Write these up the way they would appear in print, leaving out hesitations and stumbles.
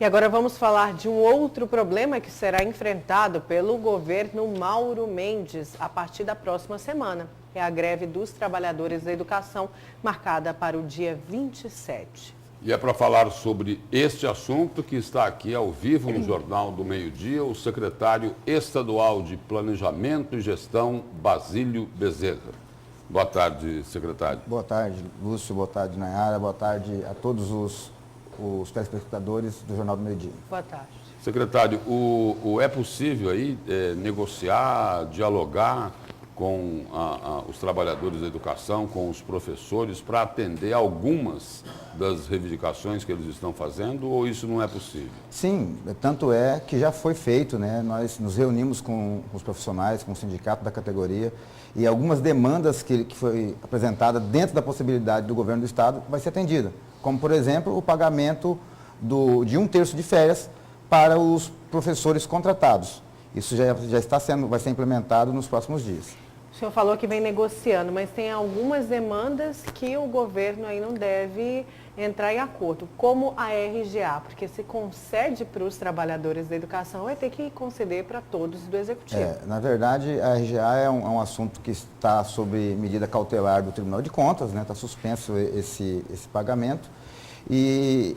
E agora vamos falar de um outro problema que será enfrentado pelo governo Mauro Mendes a partir da próxima semana. É a greve dos trabalhadores da educação, marcada para o dia 27. E é para falar sobre este assunto que está aqui ao vivo no Jornal do Meio-Dia, o secretário estadual de Planejamento e Gestão, Basílio Bezerra. Boa tarde, secretário. Boa tarde, Lúcio. Boa tarde, Nayara. Boa tarde a todos os telespectadores do Jornal do Meio-Dia. Boa tarde. Secretário, é possível aí negociar, dialogar com os trabalhadores da educação, com os professores, para atender algumas das reivindicações que eles estão fazendo, ou isso não é possível? Sim, tanto é que já foi feito, né? Nós nos reunimos com os profissionais, com o sindicato da categoria, e algumas demandas que foi apresentada dentro da possibilidade do governo do estado vai ser atendida, como, por exemplo, o pagamento de 1/3 de férias para os professores contratados. Isso vai ser implementado nos próximos dias. O senhor falou que vem negociando, mas tem algumas demandas que o governo aí não deve entrar em acordo, como a RGA, porque se concede para os trabalhadores da educação, vai ter que conceder para todos do executivo. Na verdade, a RGA é um assunto que está sob medida cautelar do Tribunal de Contas, né? Está suspenso esse pagamento e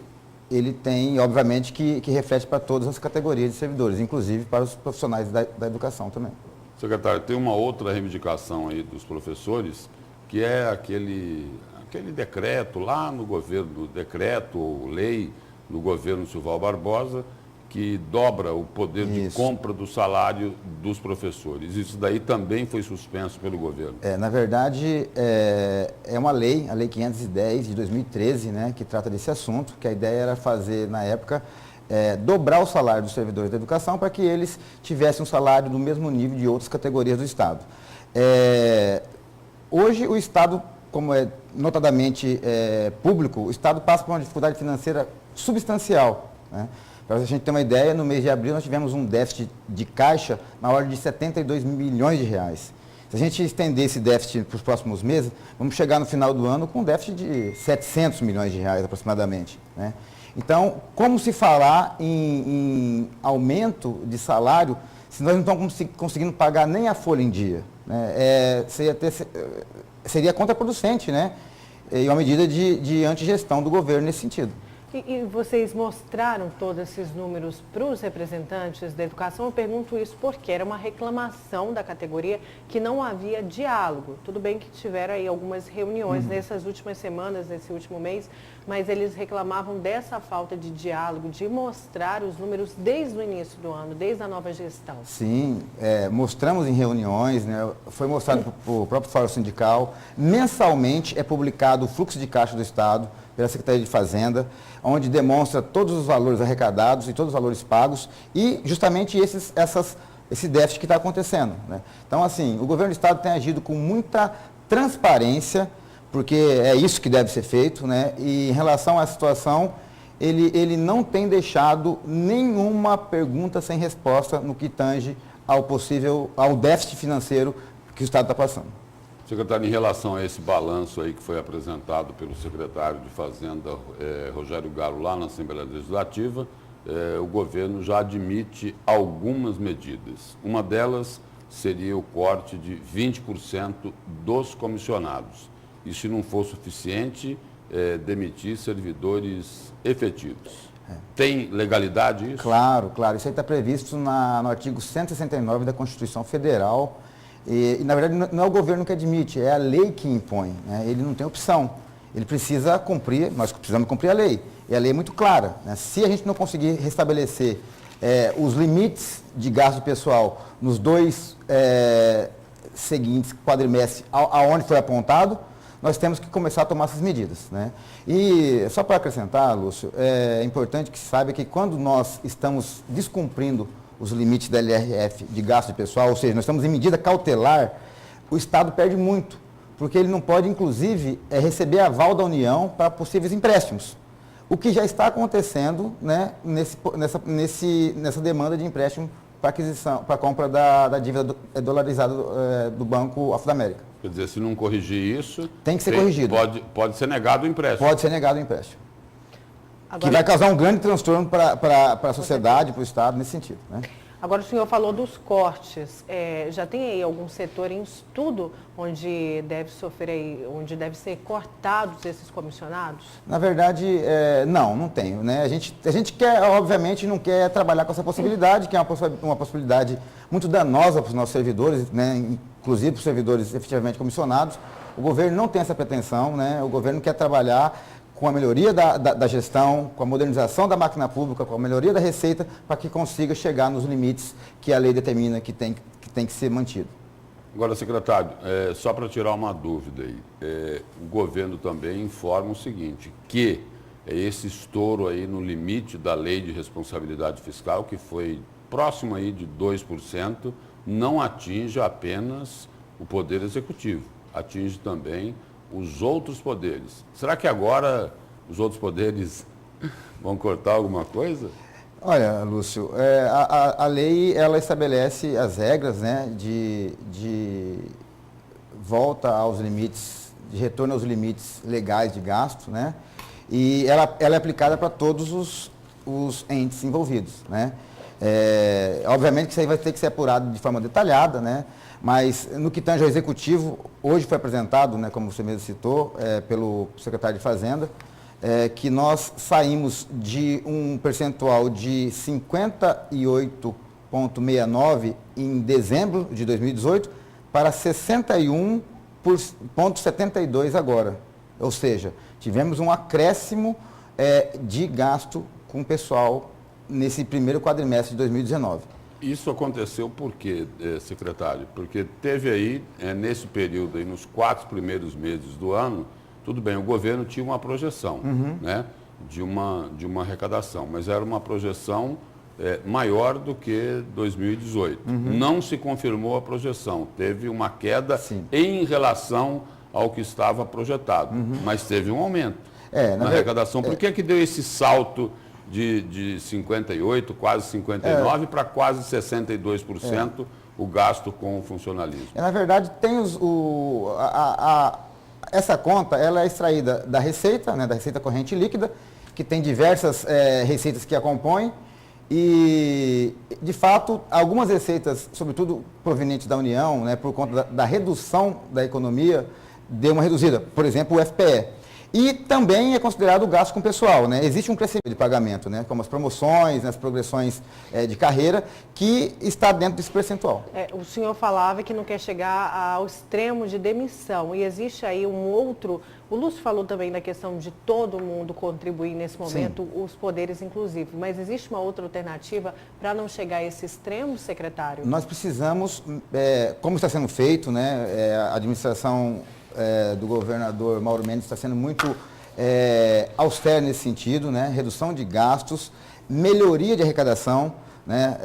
ele tem, obviamente, que reflete para todas as categorias de servidores, inclusive para os profissionais da educação também. Secretário, tem uma outra reivindicação aí dos professores, que é aquele decreto lá no governo, decreto ou lei no governo Silval Barbosa, que dobra o poder de compra do salário dos professores. Isso daí também foi suspenso pelo governo. Na verdade, é uma lei, a Lei 510 de 2013, né, que trata desse assunto, que a ideia era fazer, na época, dobrar o salário dos servidores da educação para que eles tivessem um salário do mesmo nível de outras categorias do Estado. Hoje, o Estado, como é notadamente público, o Estado passa por uma dificuldade financeira substancial, né? Para a gente ter uma ideia, no mês de abril nós tivemos um déficit de caixa na ordem de 72 milhões de reais. Se a gente estender esse déficit para os próximos meses, vamos chegar no final do ano com um déficit de 700 milhões de reais aproximadamente, né? Então, como se falar em aumento de salário se nós não estamos conseguindo pagar nem a folha em dia, né? Seria contraproducente, né? E uma medida de antigestão do governo nesse sentido. E vocês mostraram todos esses números para os representantes da educação? Eu pergunto isso porque era uma reclamação da categoria que não havia diálogo. Tudo bem que tiveram aí algumas reuniões nessas últimas semanas, nesse último mês, mas eles reclamavam dessa falta de diálogo, de mostrar os números desde o início do ano, desde a nova gestão. Sim, mostramos em reuniões, né? Foi mostrado para o próprio Fórum Sindical. Mensalmente é publicado o fluxo de caixa do Estado pela Secretaria de Fazenda, onde demonstra todos os valores arrecadados e todos os valores pagos e justamente esse déficit que está acontecendo, né? Então, assim, o governo do Estado tem agido com muita transparência, porque é isso que deve ser feito, né? E em relação à situação, ele não tem deixado nenhuma pergunta sem resposta no que tange ao déficit financeiro que o Estado está passando. Secretário, em relação a esse balanço aí que foi apresentado pelo secretário de Fazenda, Rogério Garo, lá na Assembleia Legislativa, o governo já admite algumas medidas. Uma delas seria o corte de 20% dos comissionados. E se não for suficiente, demitir servidores efetivos. Tem legalidade isso? Claro. Isso aí está previsto no artigo 169 da Constituição Federal. E, na verdade, não é o governo que admite, é a lei que impõe, né? Ele não tem opção. Ele precisa cumprir, nós precisamos cumprir a lei. E a lei é muito clara, né? Se a gente não conseguir restabelecer os limites de gasto pessoal nos dois seguintes quadrimestres aonde foi apontado, nós temos que começar a tomar essas medidas, né? E só para acrescentar, Lúcio, é importante que se saiba que quando nós estamos descumprindo os limites da LRF de gasto de pessoal, ou seja, nós estamos em medida cautelar, o Estado perde muito, porque ele não pode, inclusive, receber aval da União para possíveis empréstimos. O que já está acontecendo, né, nessa demanda de empréstimo para a compra da dívida dolarizada do Banco of America. Quer dizer, se não corrigir isso... Tem que ser corrigido. Pode ser negado o empréstimo. Pode ser negado o empréstimo. que vai causar um grande transtorno para a sociedade, para o Estado, nesse sentido, né? Agora, o senhor falou dos cortes. Já tem aí algum setor em estudo onde deve sofrer aí, onde deve ser cortados esses comissionados? Na verdade, não tenho, né? A gente quer, obviamente, não quer trabalhar com essa possibilidade, que é uma possibilidade muito danosa para os nossos servidores, né? Inclusive para os servidores efetivamente comissionados. O governo não tem essa pretensão, né? O governo quer trabalhar com a melhoria da gestão, com a modernização da máquina pública, com a melhoria da receita, para que consiga chegar nos limites que a lei determina que tem que ser mantido. Agora, secretário, só para tirar uma dúvida aí, o governo também informa o seguinte, que esse estouro aí no limite da lei de responsabilidade fiscal, que foi próximo aí de 2%, não atinge apenas o Poder Executivo, atinge também os outros poderes. Será que agora os outros poderes vão cortar alguma coisa? Olha, Lúcio, a lei ela estabelece as regras, né, de volta aos limites, de retorno aos limites legais de gasto, né, e ela é aplicada para todos os entes envolvidos, né. Obviamente que isso aí vai ter que ser apurado de forma detalhada, né, mas no que tange ao Executivo, hoje foi apresentado, né, como você mesmo citou, pelo secretário de Fazenda, que nós saímos de um percentual de 58,69% em dezembro de 2018 para 61,72% agora. Ou seja, tivemos um acréscimo de gasto com o pessoal nesse primeiro quadrimestre de 2019. Isso aconteceu por quê, secretário? Porque teve aí, nesse período, aí, nos 4 primeiros meses do ano, tudo bem, o governo tinha uma projeção, né, de uma arrecadação, mas era uma projeção maior do que 2018. Não se confirmou a projeção, teve uma queda em relação ao que estava projetado, mas teve um aumento na arrecadação. Por que deu esse salto de 58%, quase 59% para quase 62% o gasto com o funcionalismo? Na verdade, tem essa conta ela é extraída da receita, né, da receita corrente líquida, que tem diversas receitas que a compõem e, de fato, algumas receitas, sobretudo provenientes da União, né, por conta da redução da economia, deu uma reduzida. Por exemplo, o FPE. E também é considerado o gasto com o pessoal, né? Existe um crescimento de pagamento, né? Como as promoções, né? As progressões de carreira, que está dentro desse percentual. O senhor falava que não quer chegar ao extremo de demissão. E existe aí um outro... O Lúcio falou também da questão de todo mundo contribuir nesse momento, os poderes inclusive. Mas existe uma outra alternativa para não chegar a esse extremo, secretário? Nós precisamos, como está sendo feito, né? A administração... do governador Mauro Mendes está sendo muito austero nesse sentido, né? Redução de gastos, melhoria de arrecadação, né?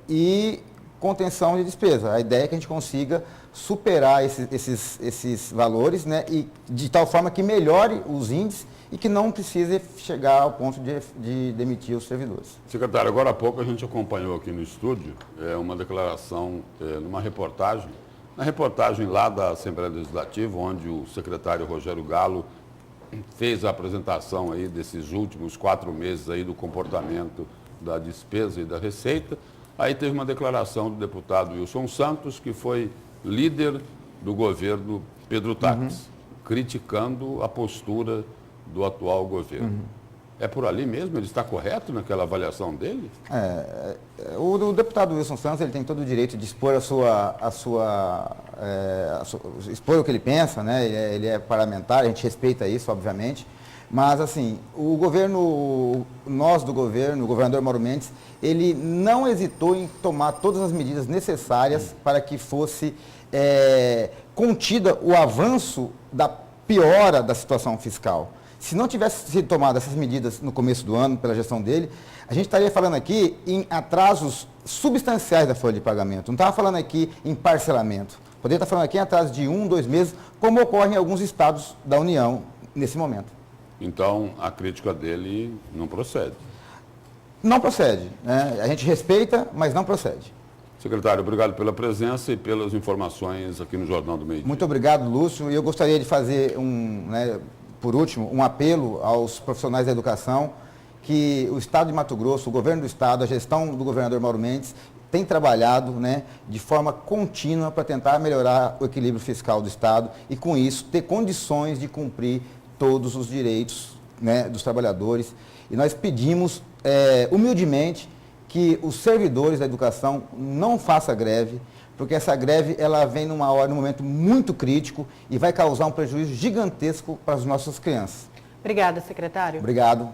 E contenção de despesa. A ideia é que a gente consiga superar esses valores, né? E de tal forma que melhore os índices e que não precise chegar ao ponto de demitir os servidores. Secretário, agora há pouco a gente acompanhou aqui no estúdio uma declaração, numa reportagem, na reportagem lá da Assembleia Legislativa, onde o secretário Rogério Gallo fez a apresentação aí desses últimos 4 meses aí do comportamento da despesa e da receita, aí teve uma declaração do deputado Wilson Santos, que foi líder do governo Pedro Taques, criticando a postura do atual governo. É por ali mesmo? Ele está correto naquela avaliação dele? O deputado Wilson Santos ele tem todo o direito de expor expor o que ele pensa, né? Ele é parlamentar, a gente respeita isso, obviamente. Mas, assim, o governador Mauro Mendes, ele não hesitou em tomar todas as medidas necessárias para que fosse contida o avanço da piora da situação fiscal. Se não tivesse sido tomadas essas medidas no começo do ano, pela gestão dele, a gente estaria falando aqui em atrasos substanciais da folha de pagamento. Não estava falando aqui em parcelamento. Poderia estar falando aqui em atraso de 1, 2 meses, como ocorre em alguns estados da União nesse momento. Então, a crítica dele não procede? Não procede, né? A gente respeita, mas não procede. Secretário, obrigado pela presença e pelas informações aqui no Jornal do Meio-Dia. Muito obrigado, Lúcio. E eu gostaria de fazer por último, um apelo aos profissionais da educação, que o Estado de Mato Grosso, o governo do Estado, a gestão do governador Mauro Mendes, tem trabalhado, né, de forma contínua para tentar melhorar o equilíbrio fiscal do Estado e, com isso, ter condições de cumprir todos os direitos, né, dos trabalhadores. E nós pedimos, humildemente, que os servidores da educação não façam greve, porque essa greve ela vem num momento muito crítico e vai causar um prejuízo gigantesco para as nossas crianças. Obrigada, secretário. Obrigado.